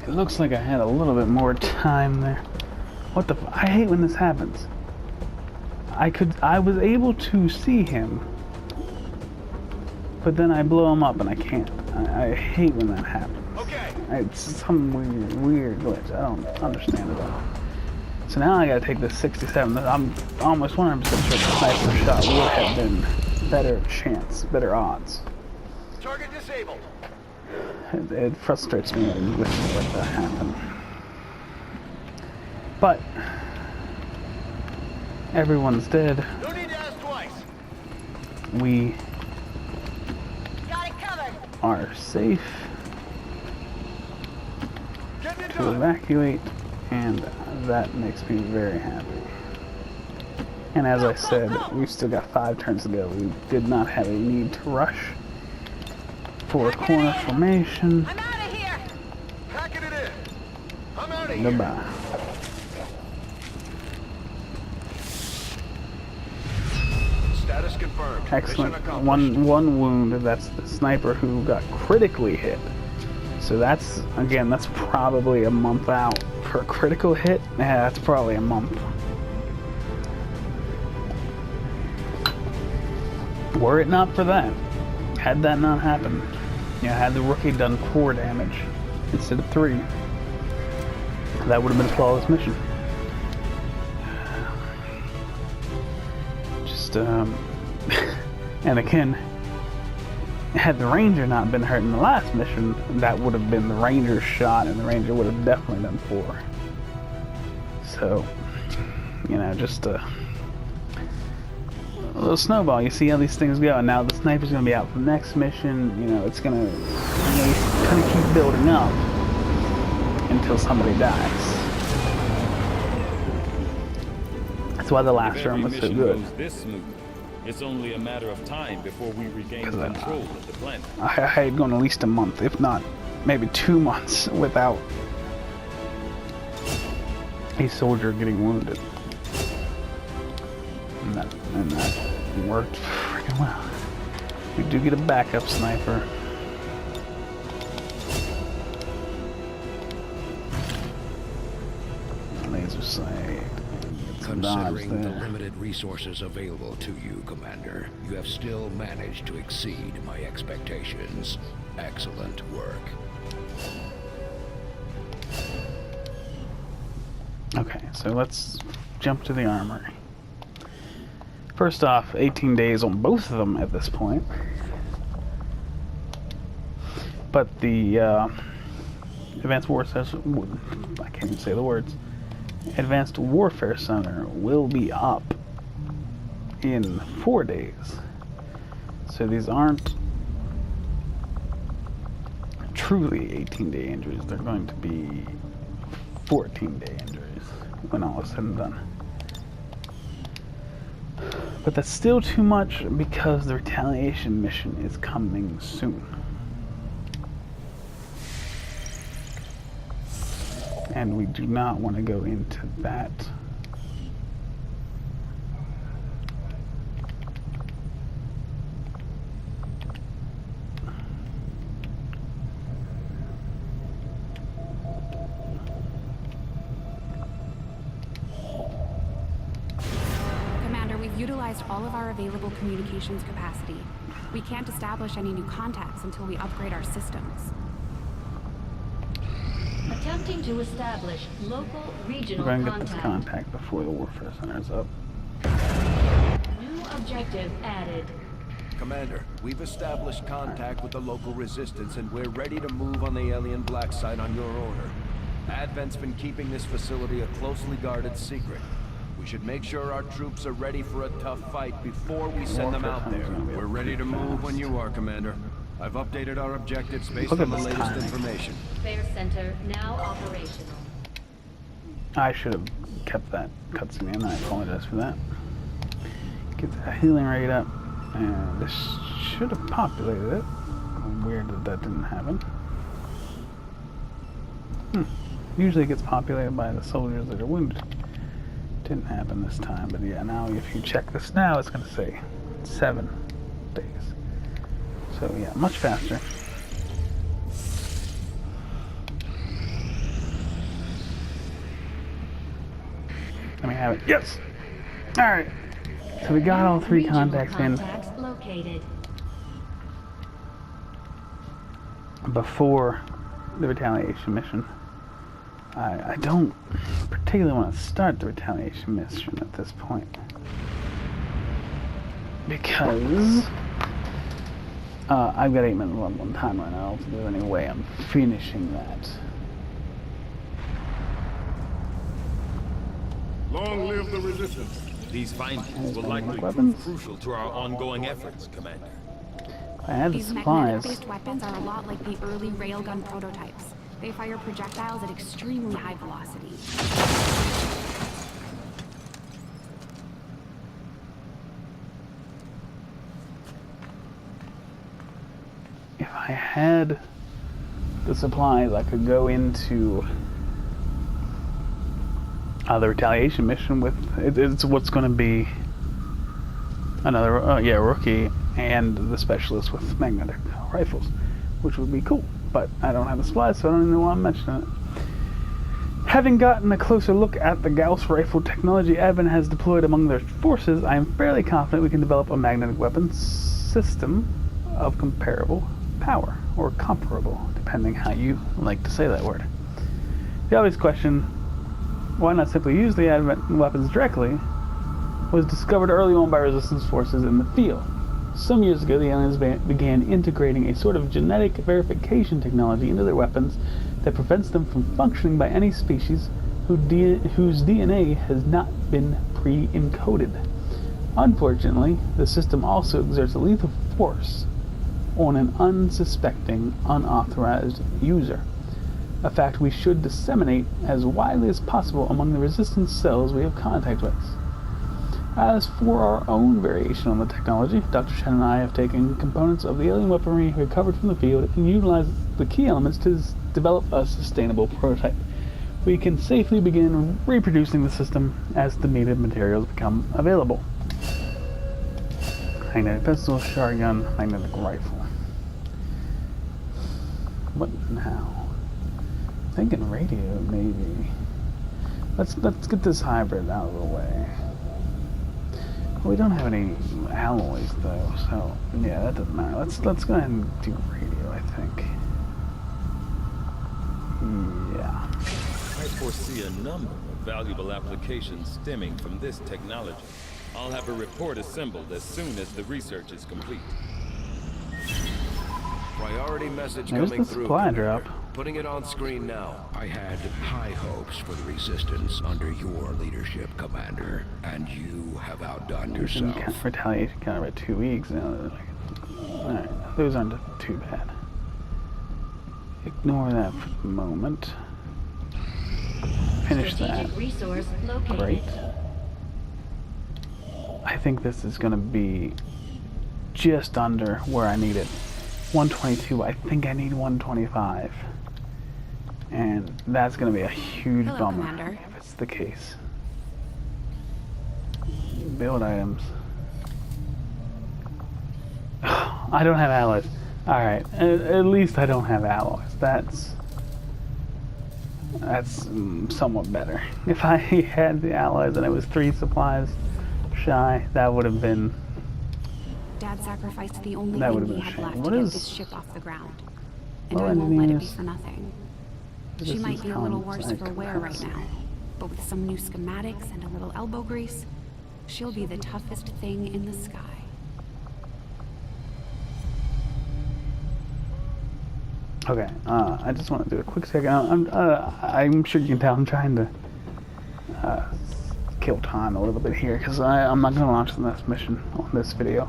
It looks like I had a little bit more time there. What the I hate when this happens. I was able to see him, but then I blow him up and I can't. I hate when that happens. Okay. It's some weird glitch. I don't understand it all. So now I gotta take this 67. I'm almost 100% sure the sniper shot would have been better chance, better odds. Target disabled. It frustrates me when glitches like that happen. But everyone's dead. No need to ask twice. We Got it covered. are safe Getting it to done. evacuate, and that makes me very happy. And as I said, we've still got 5 turns to go. We did not have a need to rush for corner formation. I'm out of here. Packing it in. I'm out of here. Goodbye. Status confirmed. Excellent. Mission accomplished. One wound. That's the sniper who got critically hit. So that's, again, that's probably a month out. For a critical hit, yeah, that's probably a month. Were it not for that, had that not happened, you know, had the rookie done 4 damage instead of 3, that would have been a flawless mission. Just, and again, had the Ranger not been hurt in the last mission, that would have been the Ranger's shot, and the Ranger would have definitely done 4. So, you know, just a little snowball. You see how these things go, and now the sniper's going to be out for the next mission. You know, it's going to kind of keep building up until somebody dies. That's why the last room was so good. It's only a matter of time before we regain control of the planet. I had gone at least a month, if not maybe 2 months, without a soldier getting wounded. And that worked freaking well. We do get a backup sniper. Laser sight. Considering the limited resources available to you, Commander, you have still managed to exceed my expectations. Excellent work. Okay, so let's jump to the armory. First off, 18 days on both of them at this point. But the Advanced Warfare, I can't even say the words. Advanced Warfare Center will be up in 4 days. So these aren't truly 18-day injuries. They're going to be 14-day injuries when all is said and done. But that's still too much because the retaliation mission is coming soon. And we do not want to go into that. Commander, we've utilized all of our available communications capacity. We can't establish any new contacts until we upgrade our systems. Attempting to establish local regional We're going to get this contact. contact before the Warfare Center is up. New objective added. Commander, we've established contact with the local resistance and we're ready to move on the alien black site on your order. Advent's been keeping this facility a closely guarded secret. We should make sure our troops are ready for a tough fight before we send them out there. We're ready to move when you are, Commander. I've updated our objectives based Look on at the this latest timing. information. Fair Center now operational. I should have kept that cutscene in. I apologize for that. Get that healing rate up. And this should have populated it. Weird that that didn't happen. Usually it gets populated by the soldiers that are wounded. Didn't happen this time, but yeah, now if you check this now, it's going to say 7 days. So yeah, much faster. Let me have it. Yes! Alright. So we got all 3 Regional contacts in contacts located. before the retaliation mission. I don't particularly want to start the retaliation mission at this point. Because I've got 8 minutes left on time right now, so there's any way I'm finishing that. Long live the resistance. These findings will likely Weapons? prove crucial to our ongoing efforts, Commander. I had the These supplies. magnetic-based weapons are a lot like the early railgun prototypes. They fire projectiles at extremely high velocity. If I had the supplies, I could go into the retaliation mission with it's what's going to be another rookie and the specialist with magnetic rifles, which would be cool. But I don't have the supplies, so I don't even want to mention it. Having gotten a closer look at the Gauss rifle technology Advent has deployed among their forces, I am fairly confident we can develop a magnetic weapon system of comparable power, or comparable, depending how you like to say that word. The obvious question, why not simply use the Advent weapons directly, was discovered early on by resistance forces in the field. Some years ago, the aliens began integrating a sort of genetic verification technology into their weapons that prevents them from functioning by any species whose DNA has not been pre-encoded. Unfortunately, the system also exerts a lethal force on an unsuspecting, unauthorized user, a fact we should disseminate as widely as possible among the resistance cells we have contact with. As for our own variation on the technology, Dr. Shen and I have taken components of the alien weaponry recovered from the field and utilized the key elements to develop a sustainable prototype. We can safely begin reproducing the system as the needed materials become available. Magnetic pistol, shotgun, magnetic rifle. What now? I'm thinking radio, maybe. Let's get this hybrid out of the way. We don't have any alloys though, so yeah, that doesn't matter. Let's go ahead and do radio, I think. Yeah. I foresee a number of valuable applications stemming from this technology. I'll have a report assembled as soon as the research is complete. Priority message There's coming the through. supply Commander. drop. Putting it on screen now. I had high hopes for the Resistance under your leadership, Commander, and you have outdone yourself. Retaliation counter at 2 weeks now. Alright, those aren't too bad. Ignore that for the moment. Finish that. Strategic resource located. Great. I think this is going to be just under where I need it. 122, I think I need 125. And that's going to be a huge Hello, bummer Commander. if it's the case. Build items. I don't have alloys. Alright, at least I don't have alloys. That's somewhat better. If I had the alloys and it was 3 supplies shy, that would have been... Dad sacrificed the only That thing would've he been a had shame. left What to get is- this ship off the ground. And Low I won't let it be engineers. for nothing. This She might is be a little comms, worse like for wear right capacity. now, but with some new schematics and a little elbow grease, she'll be the toughest thing in the sky. Okay, I just want to do a quick second. I'm sure you can tell I'm trying to kill time a little bit here because I'm not going to launch the next mission on this video.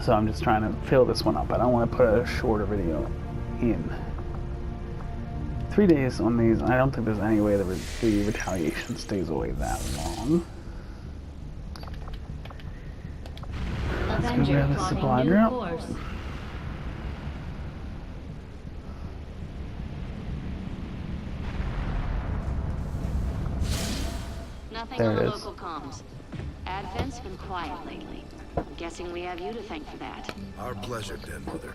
So I'm just trying to fill this one up. I don't want to put a shorter video in. 3 days on these. I don't think there's any way that the retaliation stays away that long. Let's go Avenger grab the plotting supply new drop. course. Nothing There on it the is. local comms. Advent's been quiet lately. I'm guessing we have you to thank for that. Our pleasure, Den Mother.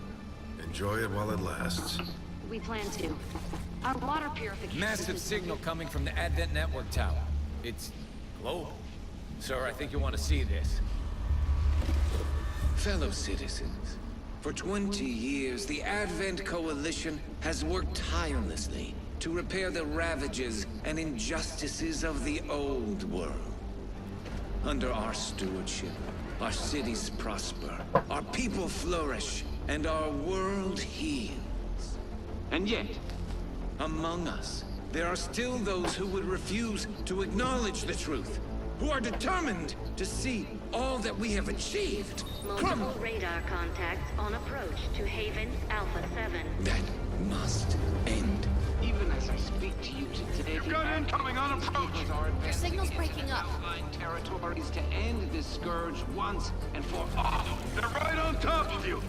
Enjoy it while it lasts. We plan to. Our water purification Massive signal coming from the Advent Network Tower. It's global. Sir, I think you want to see this. Fellow citizens, for 20 years, the Advent Coalition has worked tirelessly to repair the ravages and injustices of the old world. Under our stewardship, our cities prosper, our people flourish, and our world heals. And yet, among us, there are still those who would refuse to acknowledge the truth, who are determined to see all that we have achieved crumble. multiple radar contacts on approach to Haven Alpha 7. That must end. Even as I speak to you today, you've got incoming on approach. Your signal's breaking up. Outlying territories to end this scourge once and for all. They're right on top of you.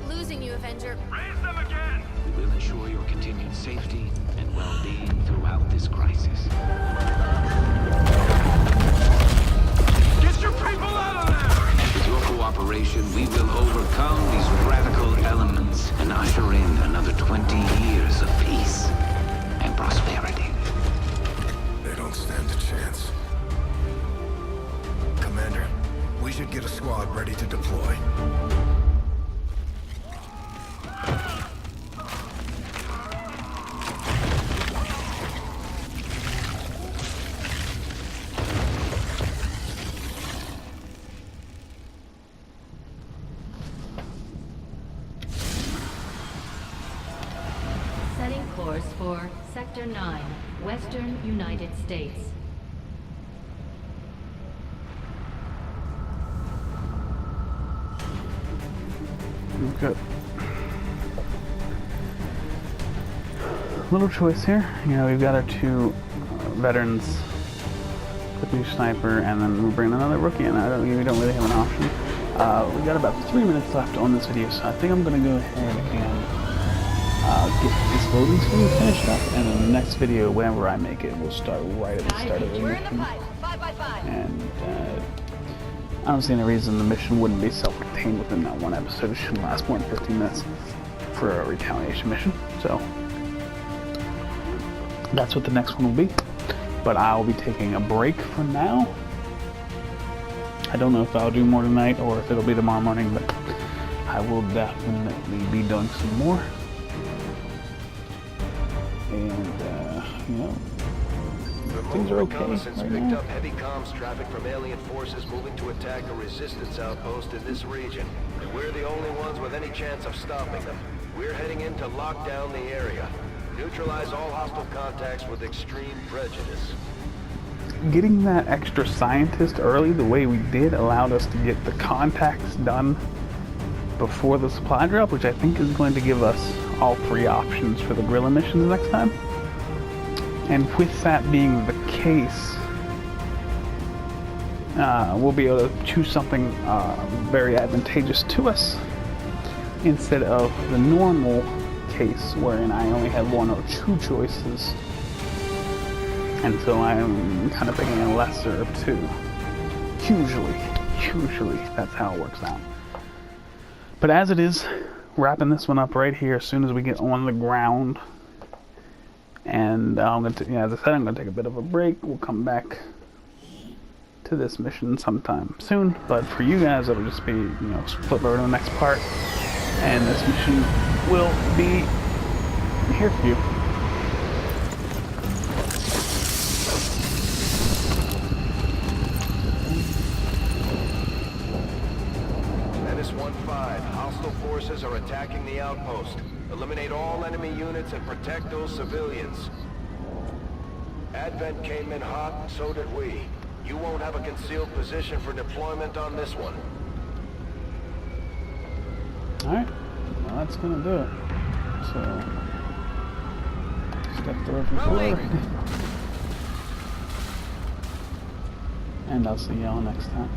Losing you, Avenger. Raise them again. We will ensure your continued safety and well-being throughout this crisis. Get your people out of there! With your cooperation, we will overcome these radical elements and usher in another 20 years of peace and prosperity. They don't stand a chance. Commander, we should get a squad ready to deploy. Setting course for Sector 9, Western United States. Okay. Little choice here. You know, we've got our two veterans, the new sniper, and then we'll bring another rookie in. We don't really have an option. We got about 3 minutes left on this video, so I think I'm going to go ahead and get this loading screen finished up, and in the next video, whenever I make it, we'll start right at the start of the We're in the mission. pipe. 5x5. And I don't see any reason the mission wouldn't be self-contained within that one episode. It shouldn't last more than 15 minutes for a retaliation mission. So that's what the next one will be. But I'll be taking a break for now. I don't know if I'll do more tonight or if it'll be tomorrow morning, but I will definitely be doing some more. And, you know, things are okay Reconnaissance right picked now. up heavy comms traffic from alien forces moving to attack a resistance outpost in this region. And we're the only ones with any chance of stopping them. We're heading in to lock down the area. Neutralize all hostile contacts with extreme prejudice. Getting that extra scientist early the way we did allowed us to get the contacts done before the supply drop, which I think is going to give us all 3 options for the guerrilla missions next time. And with that being the case, we'll be able to choose something very advantageous to us instead of the normal case wherein I only had 1 or 2 choices. And so I'm kind of picking a lesser of 2. Usually that's how it works out. But as it is, wrapping this one up right here as soon as we get on the ground. And I'm going to, as I said, I'm going to take a bit of a break. We'll come back to this mission sometime soon. But for you guys, it'll just be, flip over to the next part. And this mission will be here for you. Menace 1-5, hostile forces are attacking the outpost. Eliminate all enemy units and protect those civilians. Advent came in hot, so did we. You won't have a concealed position for deployment on this one. Alright, well that's gonna do it. So, step 34. And I'll see y'all next time.